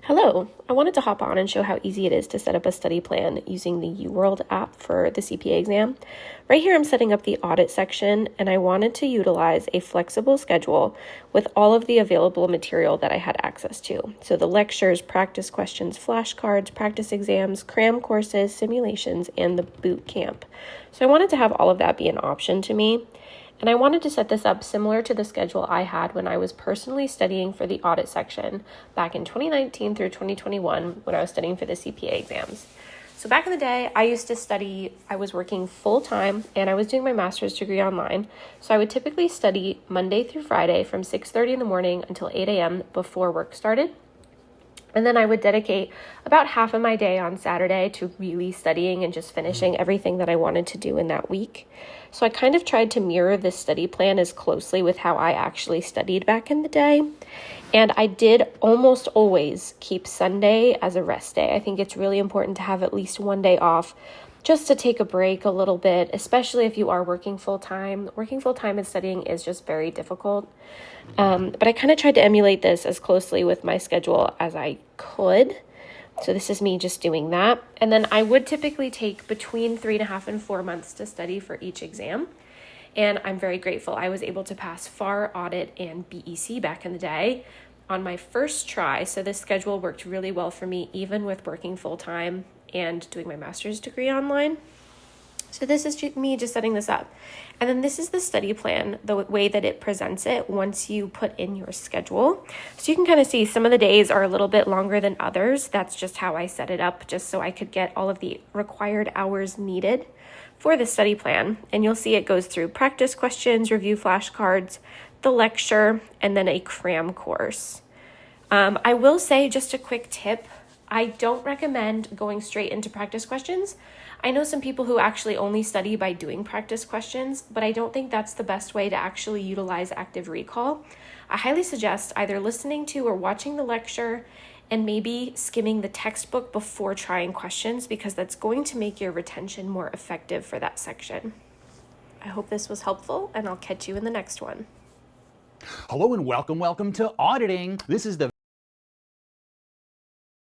Hello, I wanted to hop on and show how easy it is to set up a study plan using the UWorld app for the CPA exam. Right here I'm setting up the audit section, and I wanted to utilize a flexible schedule with all of the available material that I had access to. So the lectures, practice questions, flashcards, practice exams, cram courses, simulations, and the boot camp. So I wanted to have all of that be an option to me. And I wanted to set this up similar to the schedule I had when I was personally studying for the audit section back in 2019 through 2021 when I was studying for the CPA exams. So back in the day, I used to study, I was working full-time and I was doing my master's degree online. So I would typically study Monday through Friday from 6:30 in the morning until 8 a.m. before work started. And then I would dedicate about half of my day on Saturday to really studying and just finishing everything that I wanted to do in that week. So I kind of tried to mirror this study plan as closely with how I actually studied back in the day. And I did almost always keep Sunday as a rest day. I think it's really important to have at least one day off just to take a break a little bit, especially if you are working full-time. Working full-time and studying is just very difficult. But I kind of tried to emulate this as closely with my schedule as I could. So this is me just doing that. And then I would typically take between 3.5 and 4 months to study for each exam. And I'm very grateful I was able to pass FAR, audit, and BEC back in the day on my first try. So this schedule worked really well for me, even with working full-time and doing my master's degree online. So this is me just setting this up. And then this is the study plan, the way that it presents it once you put in your schedule. So you can kind of see some of the days are a little bit longer than others. That's just how I set it up, just so I could get all of the required hours needed for the study plan. And you'll see it goes through practice questions, review flashcards, the lecture, and then a cram course. I will say just a quick tip. I don't recommend going straight into practice questions. I know some people who actually only study by doing practice questions, but I don't think that's the best way to actually utilize active recall. I highly suggest either listening to or watching the lecture and maybe skimming the textbook before trying questions, because that's going to make your retention more effective for that section. I hope this was helpful, and I'll catch you in the next one. Hello and welcome to auditing. This is the